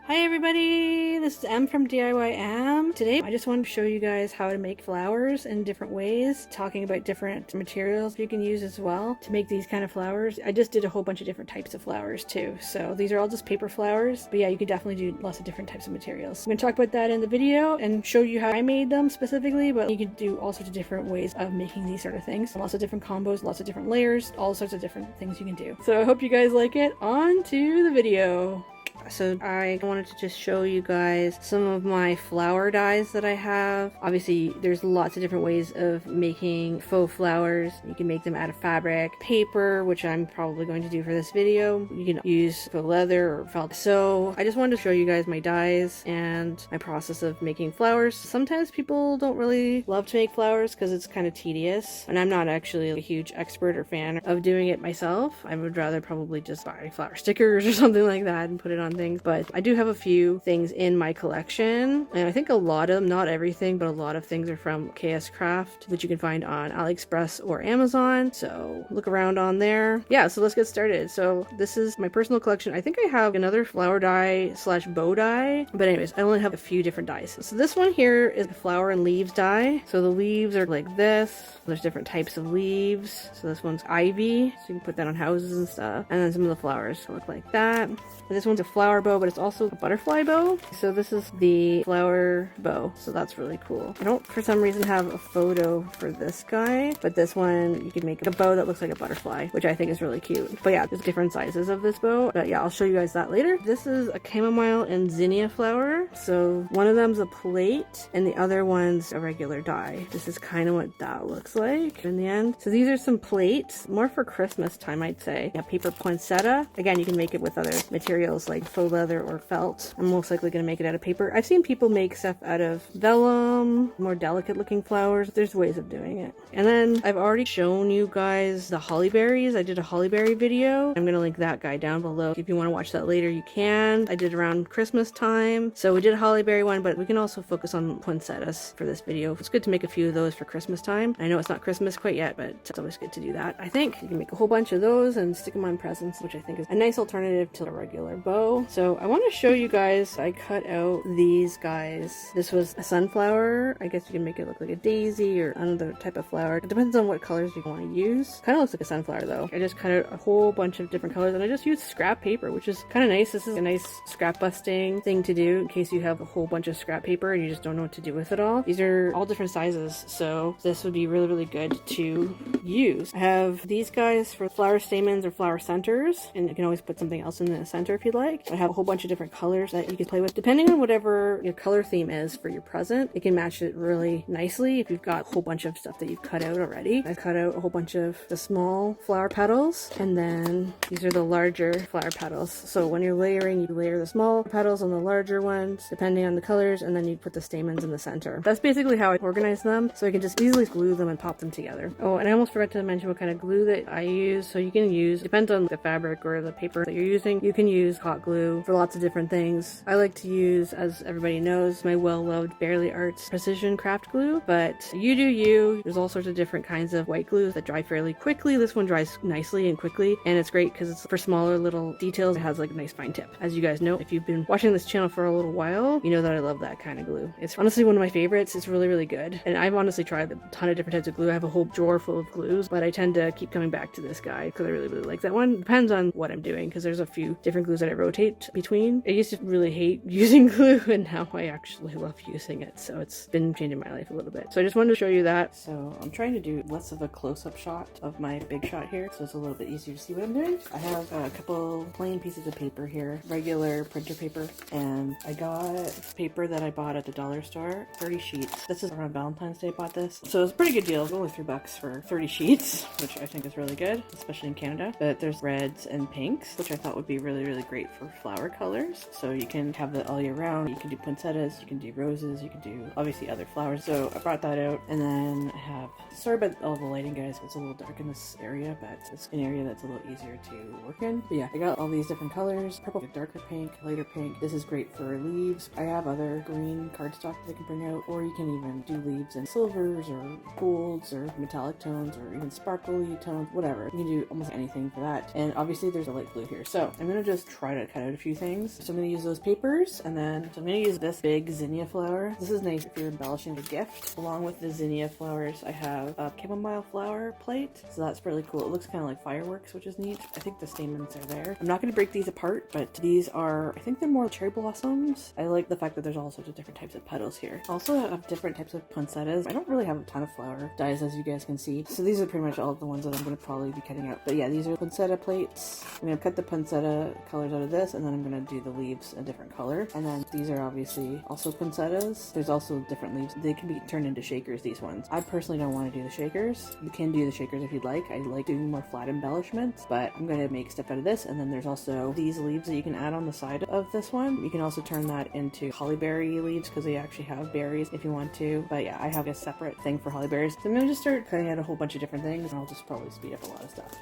Hi everybody, this is Em from DIY Am. Today I just wanted to show you guys how to make flowers in different ways, talking about different materials you can use as well to make these kind of flowers. I just did a whole bunch of different types of flowers too, so these are all just paper flowers, but yeah, you could definitely do lots of different types of materials. I'm going to talk about that in the video and show you how I made them specifically, but you can do all sorts of different ways of making these sort of things. Lots of different combos, lots of different layers, all sorts of different things you can do. So I hope you guys like it. On to the video. So I wanted to just show you guys some of my flower dies that I have. Obviously there's lots of different ways of making faux flowers. You can make them out of fabric, paper, which I'm probably going to do for this video. You can use faux leather or felt. So I just wanted to show you guys my dies and my process of making flowers. Sometimes people don't really love to make flowers because it's kind of tedious, and I'm not actually a huge expert or fan of doing it myself. I would rather probably just buy flower stickers or something like that and put it on things, but I do have a few things in my collection, and I think a lot of them, not everything, but a lot of things are from KS Craft that you can find on AliExpress or Amazon, so look around on there. Yeah, so let's get started. So this is my personal collection. I think I have another flower die slash bow die, but anyways, I only have a few different dies. So this one here is a flower and leaves die. So the leaves are like this. There's different types of leaves. So this one's ivy, so you can put that on houses and stuff, and then some of the flowers look like that. And this one's a flower bow, but it's also a butterfly bow. So this is the flower bow, so that's really cool. I don't for some reason have a photo for this guy, but this one you can make a bow that looks like a butterfly, which I think is really cute. But yeah, there's different sizes of this bow, but yeah, I'll show you guys that later. This is a chamomile and zinnia flower. So one of them's a plate and the other one's a regular die. This is kind of what that looks like in the end. So these are some plates, more for Christmas time, I'd say. Yeah, paper poinsettia. Again, you can make it with other materials like faux leather or felt. I'm most likely going to make it out of paper. I've seen people make stuff out of vellum, more delicate looking flowers. There's ways of doing it. And then I've already shown you guys the holly berries. I did a holly berry video. I'm going to link that guy down below. If you want to watch that later, you can. I did around Christmas time. So we did a holly berry one, but we can also focus on poinsettias for this video. It's good to make a few of those for Christmas time. I know it's not Christmas quite yet, but it's always good to do that. I think you can make a whole bunch of those and stick them on presents, which I think is a nice alternative to a regular bow. So I want to show you guys, I cut out these guys. This was a sunflower. I guess you can make it look like a daisy or another type of flower. It depends on what colors you want to use. Kind of looks like a sunflower though. I just cut out a whole bunch of different colors and I just used scrap paper, which is kind of nice. This is a nice scrap busting thing to do in case you have a whole bunch of scrap paper and you just don't know what to do with it all. These are all different sizes, so this would be really good to use. I have these guys for flower stamens or flower centers, and you can always put something else in the center if you'd like. I have a whole bunch of different colors that you can play with depending on whatever your color theme is for your present. You can match it really nicely if you've got a whole bunch of stuff that you've cut out already. I cut out a whole bunch of the small flower petals, and then these are the larger flower petals. So when you're layering, you layer the small petals on the larger ones depending on the colors, and then you put the stamens in the center. That's basically how I organize them, so I can just easily glue them and pop them together. Oh, and I almost forgot to mention what kind of glue that I use. So you can use, depends on the fabric or the paper that you're using, you can use hot glue for lots of different things. I like to use, as everybody knows, my well-loved Barely Arts precision craft glue, but you do you. There's all sorts of different kinds of white glues that dry fairly quickly. This one dries nicely and quickly, and it's great because it's for smaller little details. It has like a nice fine tip. As you guys know, if you've been watching this channel for a little while, you know that I love that kind of glue. It's honestly one of my favorites. It's really good, and I've honestly tried a ton of different types of glue. I have a whole drawer full of glues, but I tend to keep coming back to this guy because I really like that one. Depends on what I'm doing, because there's a few different glues that I rotate between. I used to really hate using glue, and now I actually love using it, so it's been changing my life a little bit. So I just wanted to show you that. So I'm trying to do less of a close-up shot of my big shot here, so it's a little bit easier to see what I'm doing. I have a couple plain pieces of paper here, regular printer paper, and I got paper that I bought at the dollar store, 30 sheets. This is around Valentine's Day I bought this, so it's a pretty good deal. It's only $3 for 30 sheets, which I think is really good, especially in Canada. But there's reds and pinks, which I thought would be really great for flower colors. So you can have that all year round. You can do poinsettias, you can do roses, you can do obviously other flowers. So I brought that out, and then I have, sorry about all the lighting guys, it's a little dark in this area, but it's an area that's a little easier to work in. But yeah, I got all these different colors, purple, darker pink, lighter pink. This is great for leaves. I have other green cardstock that I can bring out, or you can even do leaves in silvers or golds or metallic tones or even sparkly tones, whatever. You can do almost anything for that. And obviously there's a light blue here. So I'm gonna just try to cut cut out a few things. So I'm going to use those papers, and then so I'm going to use this big zinnia flower. This is nice if you're embellishing a gift. Along with the zinnia flowers, I have a chamomile flower plate. So that's really cool. It looks kind of like fireworks, which is neat. I think the stamens are there. I'm not going to break these apart, but these are, I think they're more cherry blossoms. I like the fact that there's all sorts of different types of petals here. Also, I have different types of poinsettias. I don't really have a ton of flower dies, as you guys can see. So these are pretty much all of the ones that I'm going to probably be cutting out. But yeah, these are poinsettia plates. I'm going to cut the poinsettia colors out of this, and then I'm going to do the leaves a different color. And then these are obviously also poinsettias. There's also different leaves. They can be turned into shakers, these ones. I personally don't want to do the shakers. You can do the shakers if you'd like. I like doing more flat embellishments, but I'm going to make stuff out of this. And then there's also these leaves that you can add on the side of this one. You can also turn that into hollyberry leaves because they actually have berries if you want to. But yeah, I have a separate thing for hollyberries. So I'm going to just start cutting out a whole bunch of different things, and I'll just probably speed up a lot of stuff.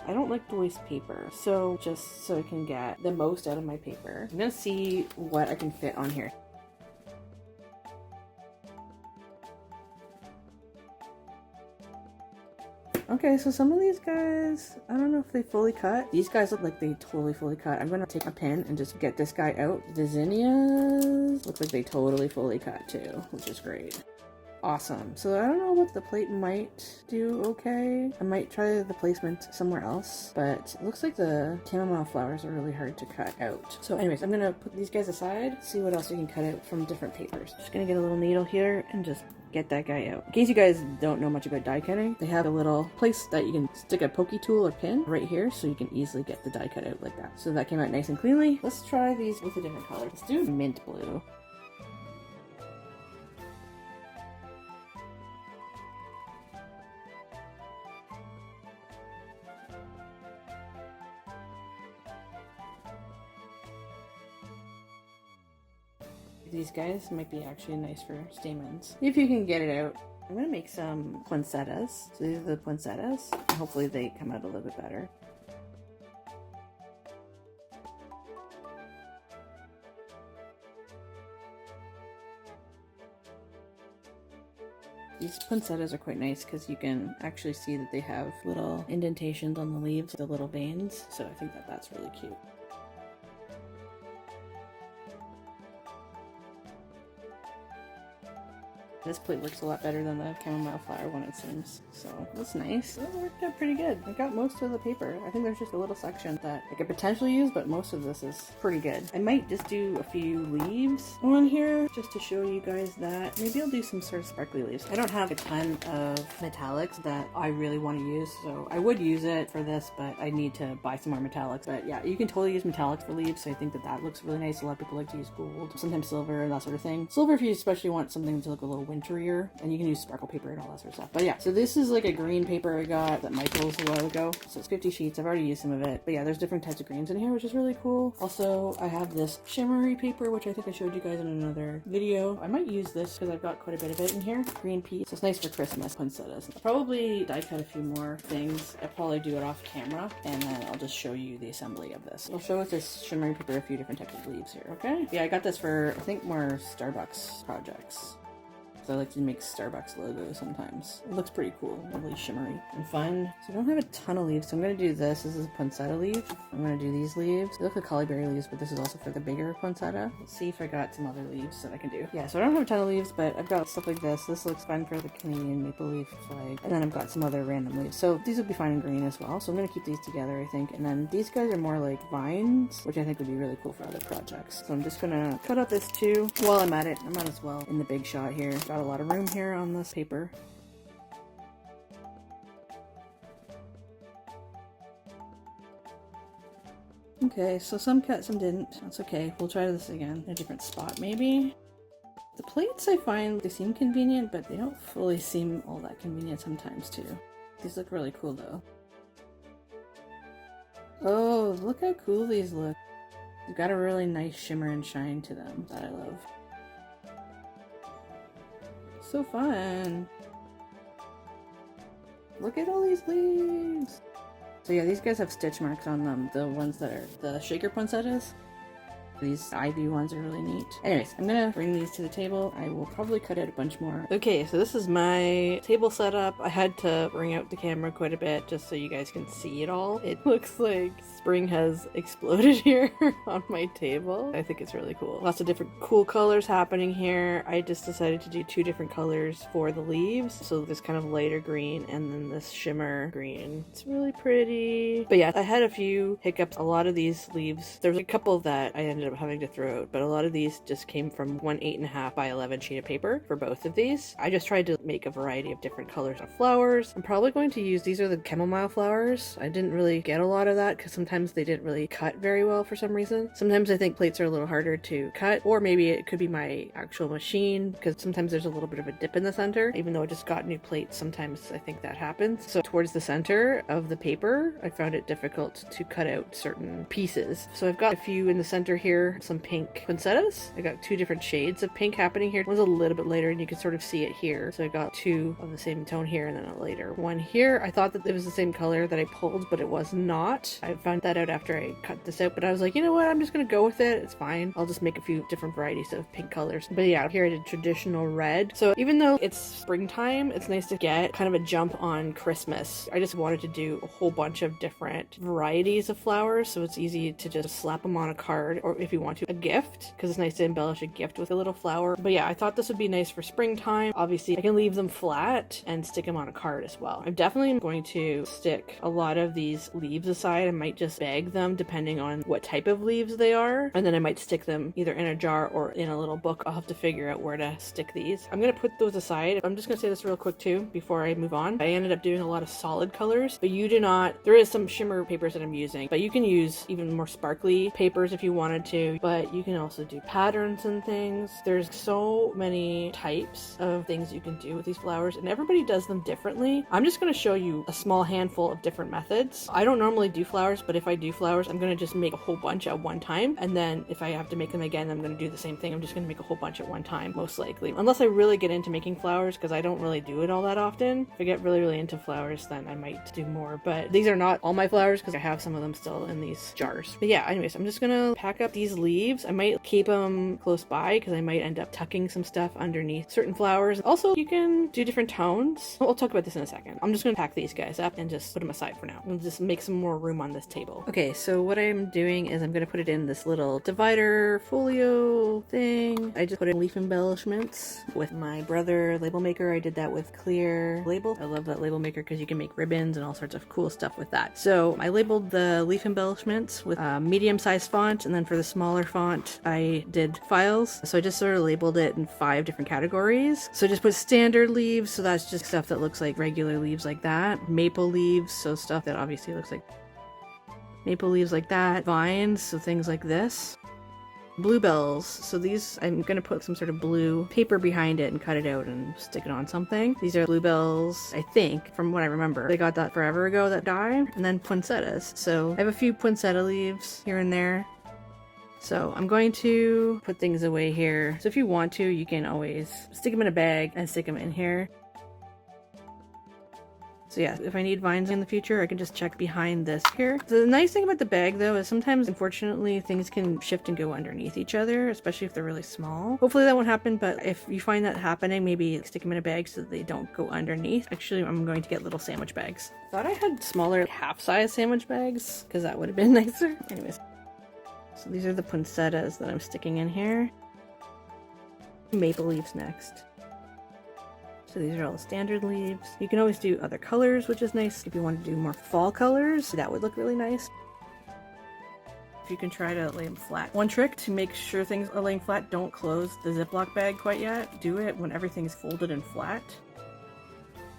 I don't like to waste paper, so just so I can get the most out of my paper, I'm gonna see what I can fit on here. Okay, so some of these guys, I don't know if they fully cut. These guys look like they totally fully cut. I'm gonna take a pin and just get this guy out. The zinnias look like they totally fully cut too, which is great. Awesome. So I don't know what the plate might do okay. I might try the placement somewhere else, but it looks like the chamomile flowers are really hard to cut out. So anyways, I'm gonna put these guys aside, see what else you can cut out from different papers. Just gonna get a little needle here and just get that guy out. In case you guys don't know much about die cutting, they have a little place that you can stick a pokey tool or pin right here so you can easily get the die cut out like that. So that came out nice and cleanly. Let's try these with a different color. Let's do mint blue. These guys might be actually nice for stamens, if you can get it out. I'm gonna make some poinsettias. So these are the poinsettias. Hopefully they come out a little bit better. These poinsettias are quite nice because you can actually see that they have little indentations on the leaves, the little veins. So I think that that's really cute. This plate looks a lot better than the chamomile flower one, it seems. So that's nice. That worked out pretty good. I got most of the paper. I think there's just a little section that I could potentially use, but most of this is pretty good. I might just do a few leaves on here just to show you guys that. Maybe I'll do some sort of sparkly leaves. I don't have a ton of metallics that I really want to use, so I would use it for this, but I need to buy some more metallics. But yeah, you can totally use metallics for leaves, so I think that that looks really nice. A lot of people like to use gold, sometimes silver, that sort of thing. Silver if you especially want something to look a little winterier, and you can use sparkle paper and all that sort of stuff. But yeah, so this is like a green paper I got at Michael's a while ago. So it's 50 sheets. I've already used some of it. But yeah, there's different types of greens in here, which is really cool. Also, I have this shimmery paper, which I think I showed you guys in another video. I might use this because I've got quite a bit of it in here. Green pea. So it's nice for Christmas. Poinsettias. I'll probably die cut a few more things. I'll probably do it off camera, and then I'll just show you the assembly of this. I'll show with this shimmery paper a few different types of leaves here, okay? Yeah, I got this for, I think, more Starbucks projects. So I like to make Starbucks logos sometimes. It looks pretty cool, really shimmery and fun. So I don't have a ton of leaves, so I'm gonna do this. This is a poinsettia leaf. I'm gonna do these leaves. They look like hollyberry leaves, but this is also for the bigger poinsettia. Let's see if I got some other leaves that I can do. Yeah, so I don't have a ton of leaves, but I've got stuff like this. This looks fun for the Canadian maple leaf flag. And then I've got some other random leaves. So these would be fine in green as well. So I'm gonna keep these together, I think. And then these guys are more like vines, which I think would be really cool for other projects. So I'm just gonna cut out this too. While I'm at it, I might as well in the big shot here. Got a lot of room here on this paper. Okay, so some cut, some didn't. That's okay. We'll try this again in a different spot maybe. The plates, I find they seem convenient, but they don't fully seem all that convenient sometimes too. These look really cool though. Oh, look how cool these look. They've got a really nice shimmer and shine to them that I love. So fun. Look at all these leaves. So yeah, these guys have stitch marks on them, the ones that are the shaker poinsettias. These ivy ones are really neat. Anyways, I'm gonna bring these to the table. I will probably cut out a bunch more. Okay, so this is my table setup. I had to bring out the camera quite a bit just so you guys can see it all. It looks like spring has exploded here on my table. I think it's really cool. Lots of different cool colors happening here. I just decided to do 2 different colors for the leaves. So this kind of lighter green and then this shimmer green. It's really pretty. But yeah, I had a few hiccups. A lot of these leaves, there's a couple that I ended up having to throw out, but a lot of these just came from one 8.5 by 11 sheet of paper for both of these. I just tried to make a variety of different colors of flowers. I'm probably going to use, these are the chamomile flowers. I didn't really get a lot of that because sometimes they didn't really cut very well for some reason. Sometimes I think plates are a little harder to cut, or maybe it could be my actual machine because sometimes there's a little bit of a dip in the center. Even though I just got new plates, sometimes I think that happens. So towards the center of the paper, I found it difficult to cut out certain pieces. So I've got a few in the center here, some pink poinsettias. I got 2 different shades of pink happening here. One's a little bit lighter and you can sort of see it here. So I got 2 of the same tone here and then a lighter one here. I thought that it was the same color that I pulled, but it was not. I found that out after I cut this out, but I was like, you know what? I'm just gonna go with it. It's fine. I'll just make a few different varieties of pink colors. But yeah, here I did traditional red. So even though it's springtime, it's nice to get kind of a jump on Christmas. I just wanted to do a whole bunch of different varieties of flowers, so it's easy to just slap them on a card, or if you want to, a gift, because it's nice to embellish a gift with a little flower. But yeah, I thought this would be nice for springtime. Obviously, I can leave them flat and stick them on a card as well. I'm definitely going to stick a lot of these leaves aside. I might just bag them depending on what type of leaves they are, and then I might stick them either in a jar or in a little book. I'll have to figure out where to stick these. I'm gonna put those aside. I'm just gonna say this real quick too before I move on. I ended up doing a lot of solid colors, but you do not, there is some shimmer papers that I'm using, but you can use even more sparkly papers if you wanted to, but you can also do patterns and things. There's so many types of things you can do with these flowers, and everybody does them differently. I'm just going to show you a small handful of different methods. I don't normally do flowers, but if I do flowers, I'm going to just make a whole bunch at one time, and then if I have to make them again, I'm going to do the same thing. I'm just going to make a whole bunch at one time, most likely. Unless I really get into making flowers, because I don't really do it all that often. If I get really into flowers, then I might do more, but these are not all my flowers because I have some of them still in these jars. But yeah, anyways, I'm just going to pack up these leaves. I might keep them close by because I might end up tucking some stuff underneath certain flowers. Also, you can do different tones. We'll talk about this in a second. I'm just going to pack these guys up and just put them aside for now. We'll just make some more room on this table. Okay, so what I'm doing is I'm going to put it in this little divider folio thing. I just put in leaf embellishments with my brother label maker. I did that with clear label. I love that label maker because you can make ribbons and all sorts of cool stuff with that. So I labeled the leaf embellishments with a medium-sized font, and then for the smaller font I did files. So I just sort of labeled it in 5 different categories. So I just put standard leaves, so that's just stuff that looks like regular leaves like that. Maple leaves, so stuff that obviously looks like maple leaves like that. Vines, so things like this. Bluebells, so these I'm gonna put some sort of blue paper behind it and cut it out and stick it on something. These are bluebells, I think, from what I remember. They got that forever ago, that dye. And then poinsettias, so I have a few poinsettia leaves here and there. So I'm going to put things away here. So if you want to, you can always stick them in a bag and stick them in here. So yeah, if I need vines in the future, I can just check behind this here. The nice thing about the bag though is sometimes, unfortunately, things can shift and go underneath each other, especially if they're really small. Hopefully that won't happen, but if you find that happening, maybe stick them in a bag so that they don't go underneath. Actually, I'm going to get little sandwich bags. Thought I had smaller half-size sandwich bags because that would have been nicer. Anyways, so these are the poinsettias that I'm sticking in here. Maple leaves next. So these are all the standard leaves. You can always do other colors, which is nice. If you want to do more fall colors, that would look really nice. If you can try to lay them flat. One trick to make sure things are laying flat, don't close the Ziploc bag quite yet. Do it when everything's folded and flat,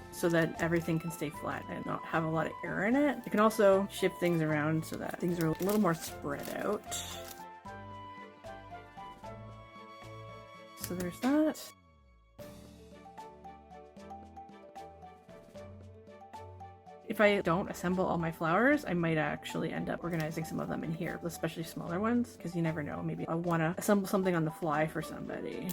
so that everything can stay flat and not have a lot of air in it. You can also shift things around so that things are a little more spread out. So there's that. If I don't assemble all my flowers, I might actually end up organizing some of them in here, especially smaller ones, because you never know. Maybe I want to assemble something on the fly for somebody.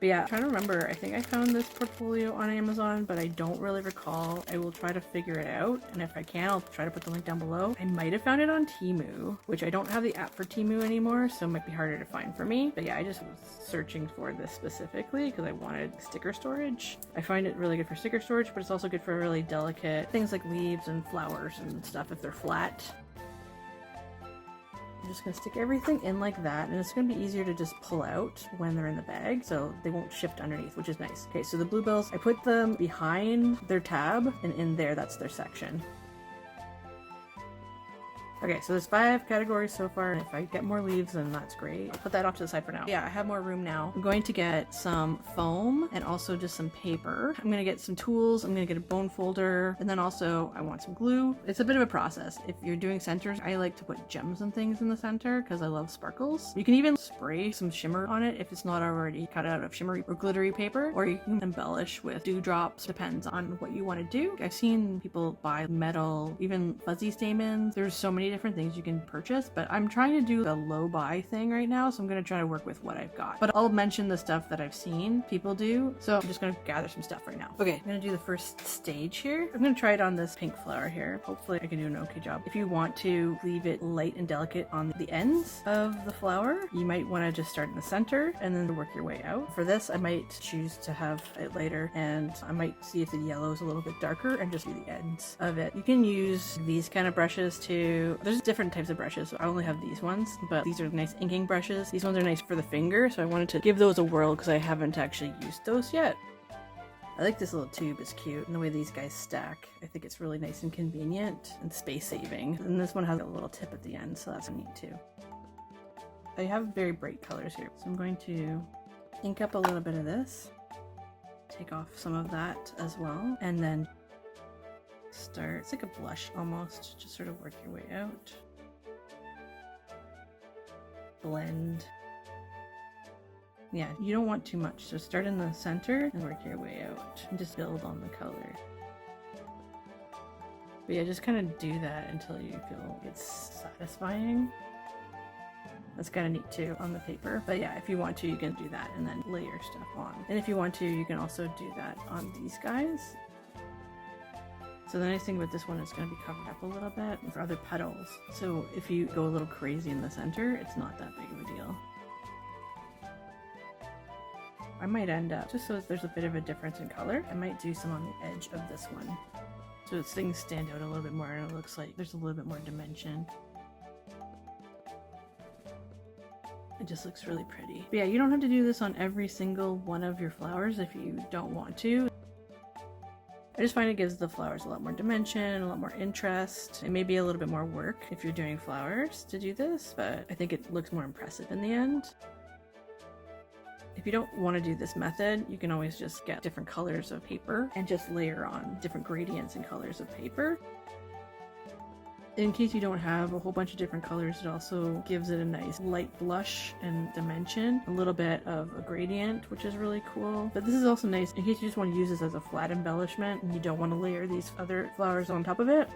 But yeah, I'm trying to remember. I think I found this portfolio on Amazon, but I don't really recall. I will try to figure it out, and if I can, I'll try to put the link down below. I might have found it on Temu, which I don't have the app for Temu anymore, so it might be harder to find for me. But yeah, I just was searching for this specifically because I wanted sticker storage. I find it really good for sticker storage, but it's also good for really delicate things like leaves and flowers and stuff if they're flat. I'm just going to stick everything in like that, and it's going to be easier to just pull out when they're in the bag, so they won't shift underneath, which is nice. Okay, so the bluebells, I put them behind their tab, and in there, that's their section. Okay, so there's 5 categories so far, and if I get more leaves, then that's great. I'll put that off to the side for now. Yeah, I have more room now. I'm going to get some foam and also just some paper. I'm gonna get some tools. I'm gonna get a bone folder, and then also I want some glue. It's a bit of a process. If you're doing centers, I like to put gems and things in the center because I love sparkles. You can even spray some shimmer on it if it's not already cut out of shimmery or glittery paper, or you can embellish with dewdrops. Depends on what you want to do. I've seen people buy metal, even fuzzy stamens. There's so many different things you can purchase, but I'm trying to do the low buy thing right now, so I'm going to try to work with what I've got. But I'll mention the stuff that I've seen people do, so I'm just going to gather some stuff right now. Okay, I'm going to do the first stage here. I'm going to try it on this pink flower here. Hopefully I can do an okay job. If you want to leave it light and delicate on the ends of the flower, you might want to just start in the center and then work your way out. For this, I might choose to have it lighter, and I might see if the yellow is a little bit darker and just do the ends of it. You can use these kind of brushes too. There's different types of brushes. So I only have these ones, but these are nice inking brushes. These ones are nice for the finger, so I wanted to give those a whirl because I haven't actually used those yet. I like this little tube, it's cute, and the way these guys stack. I think it's really nice and convenient and space saving. And this one has a little tip at the end, so that's neat too. I have very bright colors here, so I'm going to ink up a little bit of this, take off some of that as well, and then start, it's like a blush almost, just sort of work your way out. Blend. Yeah, you don't want too much, so start in the center and work your way out and just build on the color. But yeah, just kind of do that until you feel it's satisfying. That's kind of neat too on the paper. But yeah, if you want to, you can do that and then layer stuff on. And if you want to, you can also do that on these guys. So the nice thing with this one is going to be covered up a little bit for other petals. So if you go a little crazy in the center, it's not that big of a deal. I might end up, just so there's a bit of a difference in color, I might do some on the edge of this one. So things stand out a little bit more and it looks like there's a little bit more dimension. It just looks really pretty. But yeah, you don't have to do this on every single one of your flowers if you don't want to. I just find it gives the flowers a lot more dimension, a lot more interest. It may be a little bit more work if you're doing flowers to do this, but I think it looks more impressive in the end. If you don't want to do this method, you can always just get different colors of paper and just layer on different gradients and colors of paper. In case you don't have a whole bunch of different colors, it also gives it a nice light blush and dimension, a little bit of a gradient, which is really cool. But this is also nice in case you just want to use this as a flat embellishment and you don't want to layer these other flowers on top of it.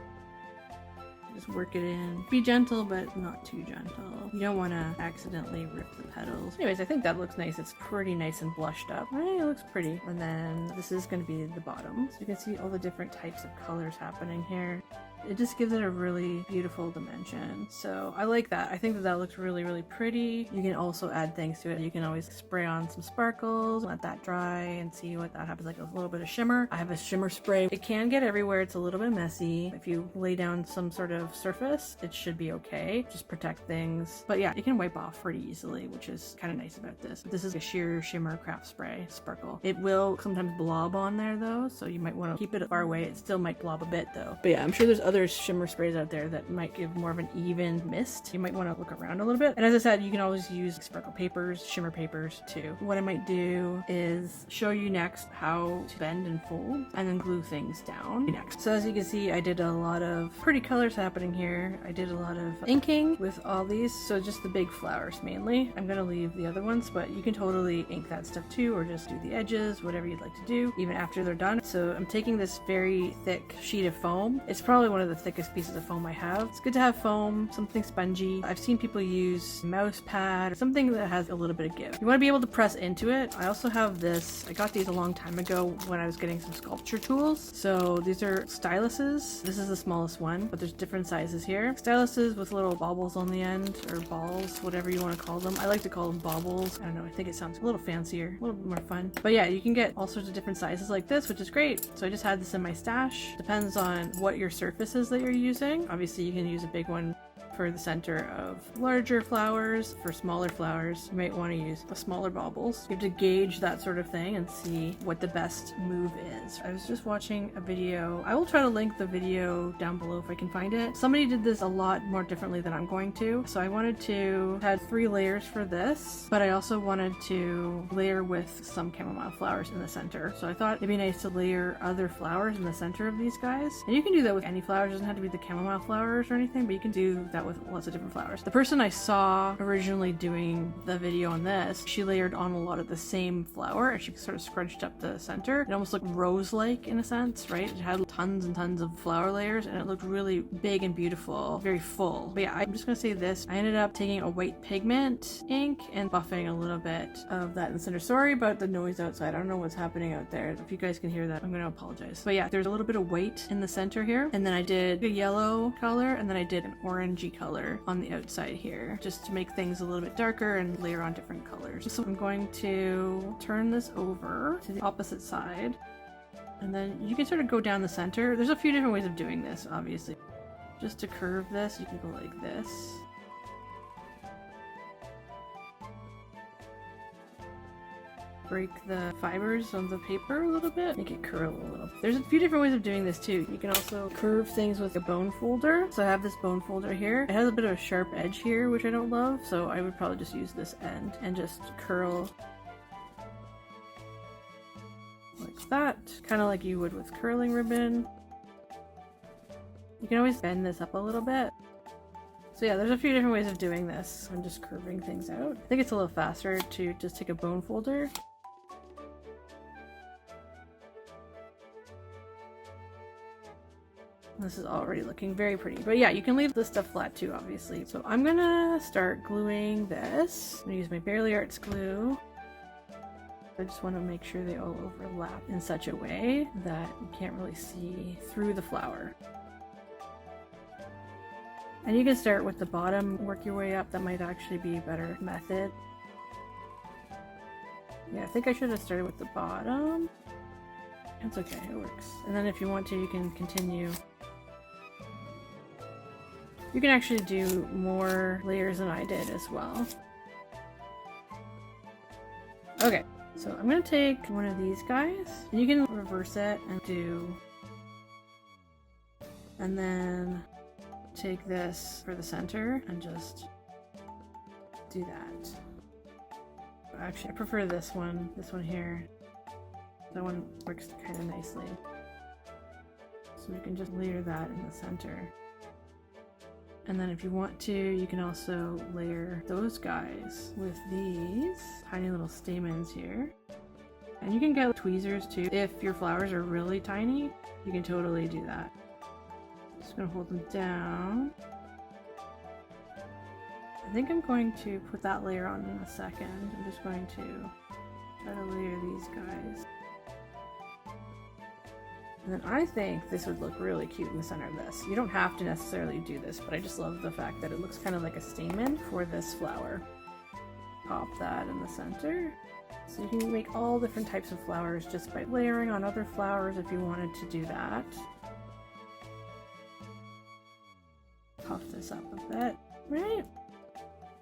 Just work it in. Be gentle, but not too gentle. You don't want to accidentally rip the petals. Anyways, I think that looks nice. It's pretty nice and blushed up. It looks pretty. And then this is going to be the bottom. So you can see all the different types of colors happening here. It just gives it a really beautiful dimension. So I like that. I think that that looks really, really pretty. You can also add things to it. You can always spray on some sparkles, let that dry and see what that happens, like a little bit of shimmer. I have a shimmer spray. It can get everywhere. It's a little bit messy. If you lay down some sort of surface, it should be okay. Just protect things. But yeah, it can wipe off pretty easily, which is kind of nice about this. This is a sheer shimmer craft spray sparkle. It will sometimes blob on there though, so you might want to keep it far away. It still might blob a bit though. But yeah, I'm sure there's other shimmer sprays out there that might give more of an even mist. You might want to look around a little bit. And as I said, you can always use sparkle papers, shimmer papers too. What I might do is show you next how to bend and fold and then glue things down next. So as you can see, I did a lot of pretty colors happening here. I did a lot of inking with all these. So just the big flowers mainly. I'm going to leave the other ones, but you can totally ink that stuff too, or just do the edges, whatever you'd like to do, even after they're done. So I'm taking this very thick sheet of foam. It's probably one of of the thickest pieces of foam I have. It's good to have foam, something spongy. I've seen people use mouse pad, something that has a little bit of give. You want to be able to press into it. I also have this. I got these a long time ago when I was getting some sculpture tools. So these are styluses. This is the smallest one, but there's different sizes here. Styluses with little baubles on the end, or balls, whatever you want to call them. I like to call them baubles. I don't know, I think it sounds a little fancier, a little bit more fun. But yeah, you can get all sorts of different sizes like this, which is great. So I just had this in my stash. Depends on what your surface is that you're using. Obviously you can use a big one for the center of larger flowers. For smaller flowers, you might want to use the smaller baubles. You have to gauge that sort of thing and see what the best move is. I was just watching a video. I will try to link the video down below if I can find it. Somebody did this a lot more differently than I'm going to. So I wanted to have 3 layers for this, but I also wanted to layer with some chamomile flowers in the center. So I thought it'd be nice to layer other flowers in the center of these guys. And you can do that with any flowers. It doesn't have to be the chamomile flowers or anything, but you can do that with lots of different flowers. The person I saw originally doing the video on this, she layered on a lot of the same flower and she sort of scrunched up the center. It almost looked rose-like in a sense, right? It had tons and tons of flower layers and it looked really big and beautiful, very full. But yeah, I'm just gonna say this. I ended up taking a white pigment ink and buffing a little bit of that in the center. Sorry about the noise outside. I don't know what's happening out there. If you guys can hear that, I'm gonna apologize. But yeah, there's a little bit of white in the center here. And then I did a yellow color and then I did an orangey color on the outside here, just to make things a little bit darker and layer on different colors. So I'm going to turn this over to the opposite side, and then you can sort of go down the center. There's a few different ways of doing this, obviously. Just to curve this, you can go like this. Break the fibers on the paper a little bit, make it curl a little. There's a few different ways of doing this too. You can also curve things with a bone folder. So I have this bone folder here. It has a bit of a sharp edge here, which I don't love, so I would probably just use this end and just curl like that, kind of like you would with curling ribbon. You can always bend this up a little bit. So yeah, there's a few different ways of doing this. I'm just curving things out. I think it's a little faster to just take a bone folder. This is already looking very pretty. But yeah, you can leave this stuff flat too, obviously. So I'm gonna start gluing this. I'm gonna use my Barely Arts glue. I just want to make sure they all overlap in such a way that you can't really see through the flower. And you can start with the bottom, work your way up. That might actually be a better method. Yeah, I think I should have started with the bottom. It's okay, it works. And then if you want to, you can continue. You can actually do more layers than I did as well. Okay, so I'm gonna take one of these guys, and you can reverse it and do, and then take this for the center and just do that. Actually, I prefer this one here. That one works kind of nicely. So you can just layer that in the center. And then if you want to, you can also layer those guys with these tiny little stamens here. And you can get tweezers too. If your flowers are really tiny, you can totally do that. Just gonna hold them down. I think I'm going to put that layer on in a second. I'm just going to try to layer these guys. And then I think this would look really cute in the center of this. You don't have to necessarily do this, but I just love the fact that it looks kind of like a stamen for this flower. Pop that in the center. So you can make all different types of flowers just by layering on other flowers if you wanted to do that. Puff this up a bit. Right?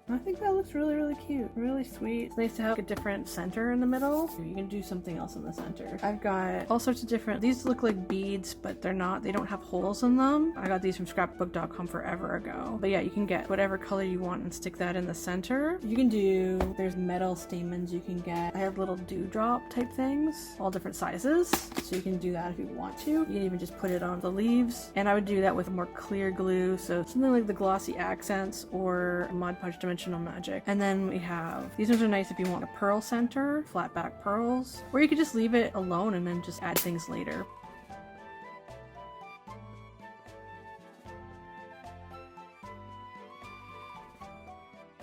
I think that looks really, really cute. Really sweet. It's nice to have a different center in the middle. You can do something else in the center. I've got all sorts of different, these look like beads, but they're not. They don't have holes in them. I got these from scrapbook.com forever ago. But yeah, you can get whatever color you want and stick that in the center. You can do, there's metal stamens you can get. I have little dewdrop type things, all different sizes. So you can do that if you want to. You can even just put it on the leaves. And I would do that with more clear glue. So something like the Glossy Accents or Mod Podge Dimensional Magic. And then we have, these ones are nice if you want a pearl center, flat back pearls, or you could just leave it alone and then just add things later.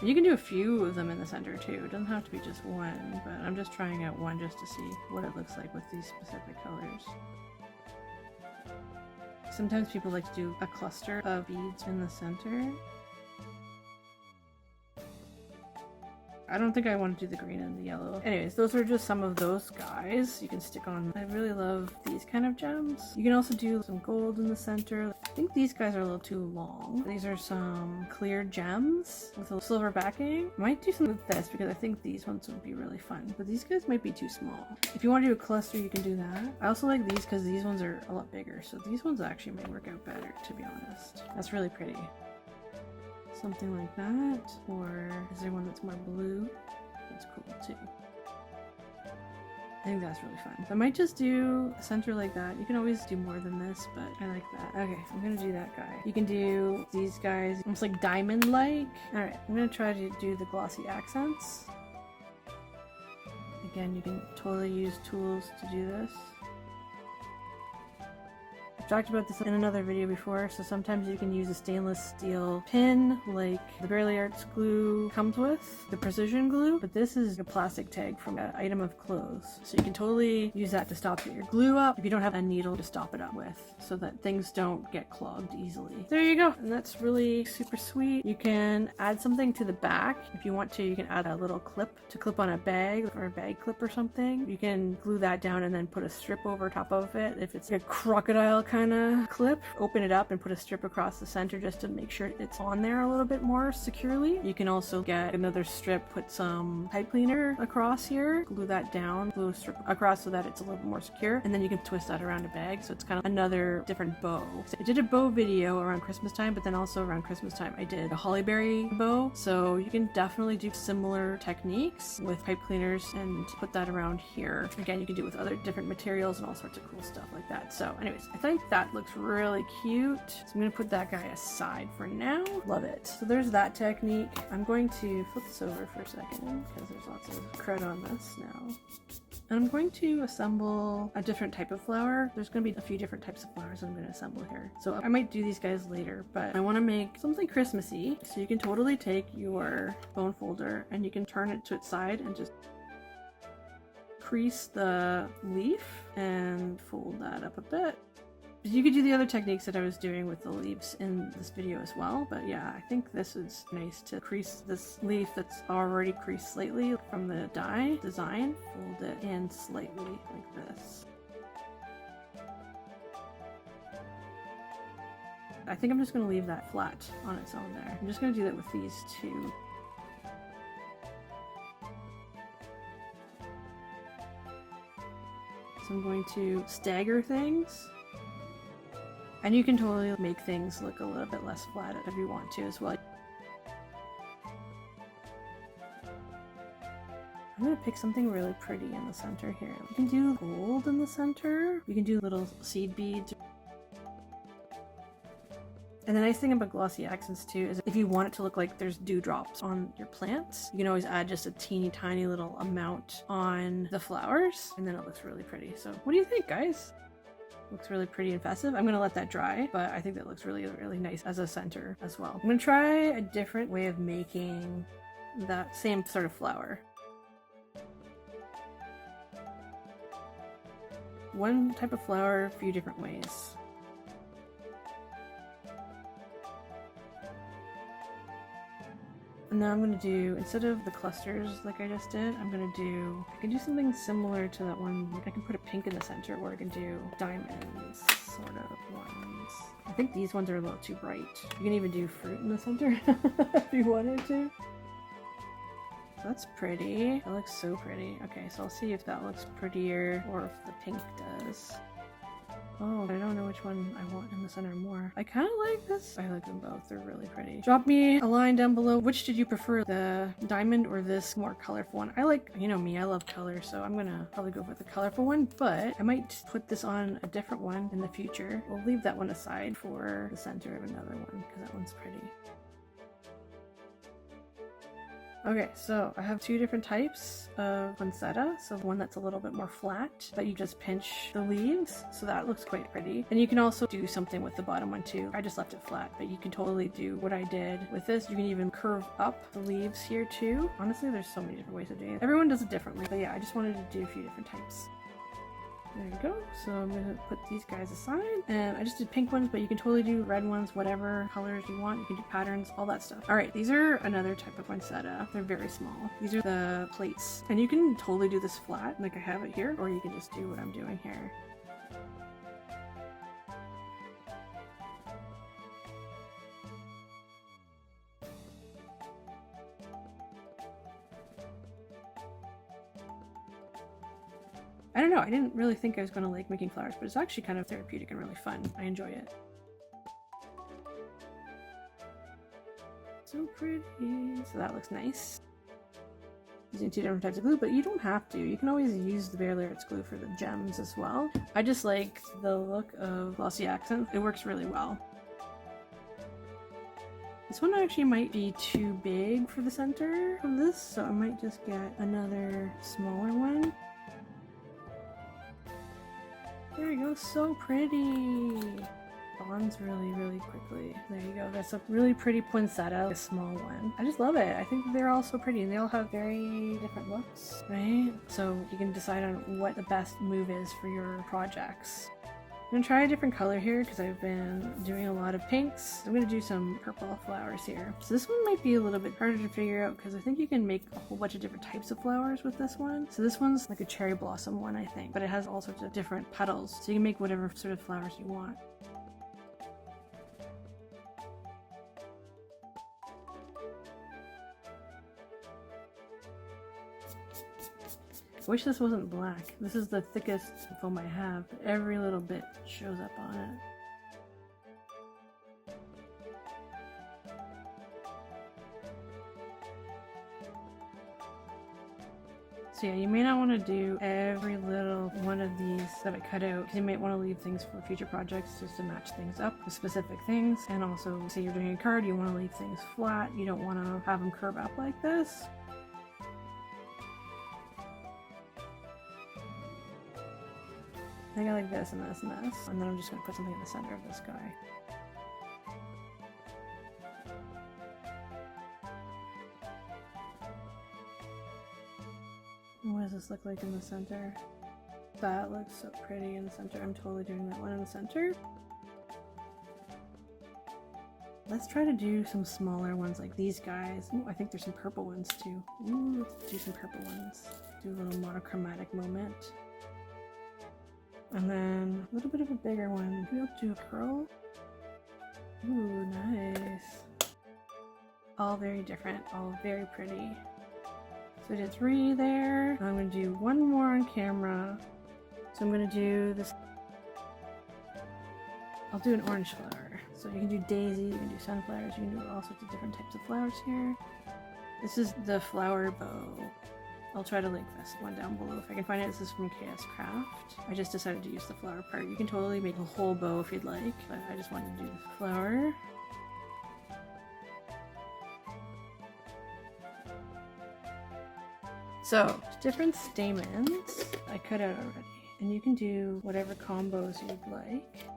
You can do a few of them in the center too. It doesn't have to be just one, but I'm just trying out one just to see what it looks like with these specific colors. Sometimes people like to do a cluster of beads in the center. I don't think I want to do the green and the yellow. Anyways, those are just some of those guys you can stick on. I really love these kind of gems. You can also do some gold in the center. I think these guys are a little too long. These are some clear gems with a silver backing. I might do something with this because I think these ones would be really fun, but these guys might be too small. If you want to do a cluster, you can do that. I also like these because these ones are a lot bigger, so these ones actually might work out better, to be honest. That's really pretty. Something like that, or is there one that's more blue? That's cool too. I think that's really fun. So I might just do a center like that. You can always do more than this, but I like that. Okay, I'm gonna do that guy. You can do these guys almost like diamond-like. Alright, I'm gonna try to do the glossy accents. Again, you can totally use tools to do this. I've talked about this in another video before, so sometimes you can use a stainless steel pin like the Barely Arts glue comes with, the precision glue, but this is a plastic tag from an item of clothes. So you can totally use that to stop your glue up if you don't have a needle to stop it up with, so that things don't get clogged easily. There you go, and that's really super sweet. You can add something to the back. If you want to, you can add a little clip to clip on a bag or a bag clip or something. You can glue that down and then put a strip over top of it. If it's a crocodile kind of clip, open it up and put a strip across the center just to make sure it's on there a little bit more securely. You can also get another strip, put some pipe cleaner across here, glue that down, glue a strip across so that it's a little bit more secure, and then you can twist that around a bag so it's kind of another different bow. So I did a bow video around Christmas time, but then also around Christmas time I did a hollyberry bow, so you can definitely do similar techniques with pipe cleaners and put that around here. Again, you can do it with other different materials and all sorts of cool stuff like that. So anyways, I think that looks really cute. So I'm gonna put that guy aside for now. Love it. So there's that technique. I'm going to flip this over for a second because there's lots of crud on this now. And I'm going to assemble a different type of flower. There's going to be a few different types of flowers I'm going to assemble here. So I might do these guys later, but I want to make something Christmassy. So you can totally take your bone folder and you can turn it to its side and just crease the leaf and fold that up a bit. You could do the other techniques that I was doing with the leaves in this video as well, but yeah, I think this is nice to crease this leaf that's already creased slightly from the die design, fold it in slightly like this. I think I'm just going to leave that flat on its own there. I'm just going to do that with these two. So I'm going to stagger things. And you can totally make things look a little bit less flat if you want to as well. I'm going to pick something really pretty in the center here. You can do gold in the center. You can do little seed beads. And the nice thing about glossy accents too is if you want it to look like there's dewdrops on your plants, you can always add just a teeny tiny little amount on the flowers and then it looks really pretty. So what do you think, guys? Looks really pretty and festive. I'm going to let that dry, but I think that looks really, really nice as a center as well. I'm going to try a different way of making that same sort of flower. One type of flower, a few different ways. And now I'm going to do, instead of the clusters like I just did, I can do something similar to that one. Like I can put a pink in the center, or I can do diamonds sort of ones. I think these ones are a little too bright. You can even do fruit in the center if you wanted to. That's pretty. That looks so pretty. Okay, so I'll see if that looks prettier or if the pink does. Oh, I don't know which one I want in the center more. I kind of like this. I like them both. They're really pretty. Drop me a line down below. Which did you prefer, the diamond or this more colorful one? I like, you know me, I love color, so I'm gonna probably go with the colorful one, but I might put this on a different one in the future. We'll leave that one aside for the center of another one because that one's pretty. Okay, so I have two different types of poinsettia. So one that's a little bit more flat, but you just pinch the leaves, so that looks quite pretty. And you can also do something with the bottom one too. I just left it flat, but you can totally do what I did with this. You can even curve up the leaves here too. Honestly, there's so many different ways of doing it. Everyone does it differently, but yeah, I just wanted to do a few different types. There you go. So I'm going to put these guys aside, and I just did pink ones, but you can totally do red ones, whatever colors you want. You can do patterns, all that stuff. All right, these are another type of poinsettia. They're very small. These are the plates, and you can totally do this flat like I have it here, or you can just do what I'm doing here. I don't know, I didn't really think I was going to like making flowers, but it's actually kind of therapeutic and really fun. I enjoy it. So pretty. So that looks nice. Using two different types of glue, but you don't have to. You can always use the Bare Lyrics glue for the gems as well. I just like the look of glossy accent. It works really well. This one actually might be too big for the center of this, so I might just get another smaller one. There you go, so pretty! Bonds really quickly. There you go, that's a really pretty poinsettia, a small one. I just love it. I think they're all so pretty and they all have very different looks, right? So you can decide on what the best move is for your projects. I'm gonna try a different color here because I've been doing a lot of pinks. I'm gonna do some purple flowers here. So this one might be a little bit harder to figure out because I think you can make a whole bunch of different types of flowers with this one. So this one's like a cherry blossom one, I think, but it has all sorts of different petals. So you can make whatever sort of flowers you want. I wish this wasn't black. This is the thickest foam I have, but every little bit shows up on it. So yeah, you may not want to do every little one of these that I cut out because you might want to leave things for future projects just to match things up with specific things. And also, say you're doing a card, you want to leave things flat. You don't want to have them curve up like this. I think I like this and this and this, and then I'm just going to put something in the center of this guy. What does this look like in the center? That looks so pretty in the center. I'm totally doing that one in the center. Let's try to do some smaller ones like these guys. Ooh, I think there's some purple ones too. Ooh, let's do some purple ones. Do a little monochromatic moment. And then a little bit of a bigger one. Maybe I'll do a pearl. Ooh, nice. All very different, all very pretty. So I did 3 there. I'm going to do one more on camera. So I'm going to do this. I'll do an orange flower. So you can do daisy, you can do sunflowers, you can do all sorts of different types of flowers here. This is the flower bow. I'll try to link this one down below if I can find it. This is from KS Craft. I just decided to use the flower part. You can totally make a whole bow if you'd like, but I just wanted to do the flower. So, different stamens I cut out already. And you can do whatever combos you'd like.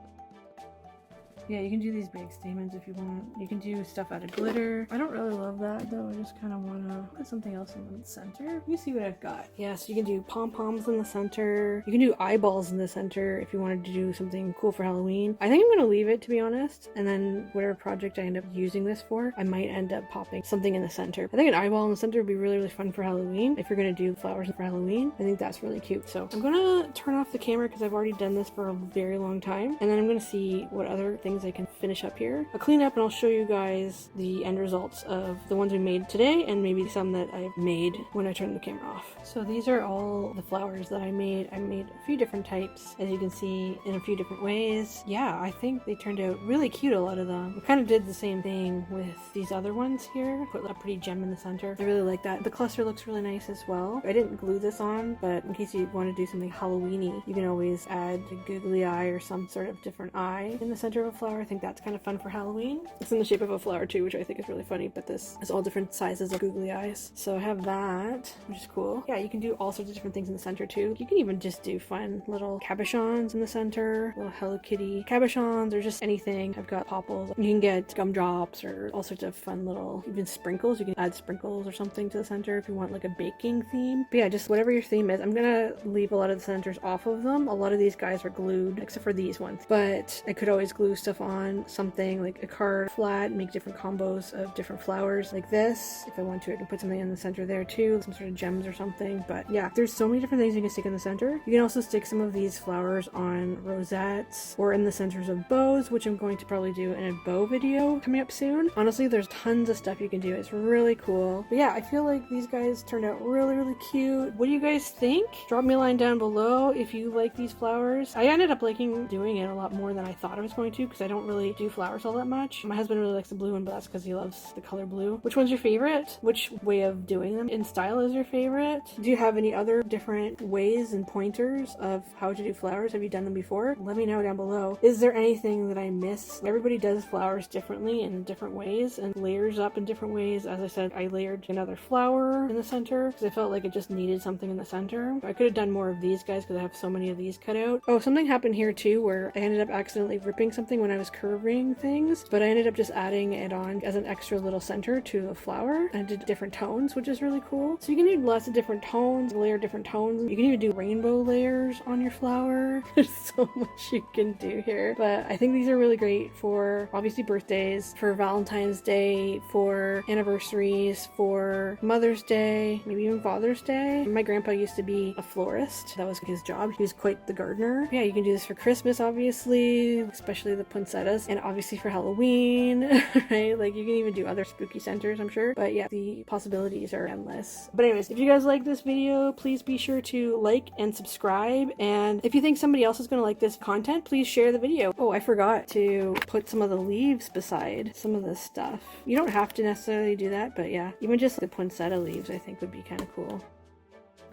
Yeah, you can do these big stamens if you want. You can do stuff out of glitter. I don't really love that though. I just kind of want to put something else in the center. Let me see what I've got. Yeah, so you can do pom-poms in the center. You can do eyeballs in the center if you wanted to do something cool for Halloween. I think I'm going to leave it, to be honest. And then whatever project I end up using this for, I might end up popping something in the center. I think an eyeball in the center would be really fun for Halloween. If you're going to do flowers for Halloween, I think that's really cute. So I'm going to turn off the camera because I've already done this for a very long time. And then I'm going to see what other things I can finish up here. I'll clean up and I'll show you guys the end results of the ones we made today and maybe some that I've made when I turn the camera off. So these are all the flowers that I made. I made a few different types, as you can see, in a few different ways. Yeah, I think they turned out really cute, a lot of them. I kind of did the same thing with these other ones here. Put a pretty gem in the center. I really like that. The cluster looks really nice as well. I didn't glue this on, but in case you want to do something Halloween-y, you can always add a googly eye or some sort of different eye in the center of a flower. flower. I think that's kind of fun for Halloween. It's in the shape of a flower too, which I think is really funny, but this is all different sizes of googly eyes. So I have that, which is cool. Yeah, you can do all sorts of different things in the center too. You can even just do fun little cabochons in the center, little Hello Kitty cabochons, or just anything. I've got popples. You can get gumdrops or all sorts of fun little, even sprinkles. You can add sprinkles or something to the center if you want like a baking theme. But yeah, just whatever your theme is. I'm gonna leave a lot of the centers off of them. A lot of these guys are glued, except for these ones. But I could always glue stuff on something like a card flat, make different combos of different flowers like this. If I want to, I can put something in the center there too, some sort of gems or something. But yeah, there's so many different things you can stick in the center. You can also stick some of these flowers on rosettes or in the centers of bows, which I'm going to probably do in a bow video coming up soon. Honestly, there's tons of stuff you can do. It's really cool. But yeah, I feel like these guys turned out really, really cute. What do you guys think? Drop me a line down below if you like these flowers. I ended up liking doing it a lot more than I thought I was going to, because I don't really do flowers all that much. My husband really likes the blue one, but that's because he loves the color blue. Which one's your favorite? Which way of doing them in style is your favorite? Do you have any other different ways and pointers of how to do flowers? Have you done them before? Let me know down below. Is there anything that I miss? Everybody does flowers differently in different ways and layers up in different ways. As I said, I layered another flower in the center because I felt like it just needed something in the center. I could have done more of these guys because I have so many of these cut out. Oh, something happened here too where I ended up accidentally ripping something when I was curving things, but I ended up just adding it on as an extra little center to the flower, and I did different tones, which is really cool. So you can do lots of different tones, layer different tones. You can even do rainbow layers on your flower. There's so much you can do here, but I think these are really great for obviously birthdays, for Valentine's Day, for anniversaries, for Mother's Day, maybe even Father's Day. My grandpa used to be a florist. That was his job. He was quite the gardener. Yeah, you can do this for Christmas, obviously, especially the poinsettias, and obviously for Halloween, right? Like you can even do other spooky centers, I'm sure. But yeah, the possibilities are endless. But anyways, if you guys like this video, please be sure to like and subscribe. And if you think somebody else is going to like this content, please share the video. Oh, I forgot to put some of the leaves beside some of this stuff. You don't have to necessarily do that, but yeah, even just the poinsettia leaves I think would be kind of cool.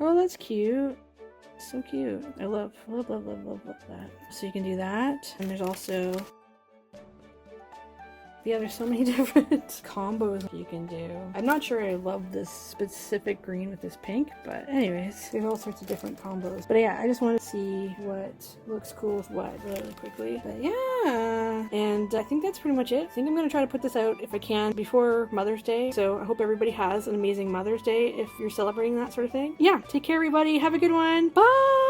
Oh, that's cute. So cute. I love that. So you can do that. And there's also, yeah, there's so many different combos you can do. I'm not sure I love this specific green with this pink, but anyways, there's all sorts of different combos. But yeah, I just want to see what looks cool with what really quickly. But yeah, and I think that's pretty much it. I think I'm going to try to put this out if I can before Mother's Day. So I hope everybody has an amazing Mother's Day if you're celebrating that sort of thing. Yeah, take care everybody. Have a good one. Bye!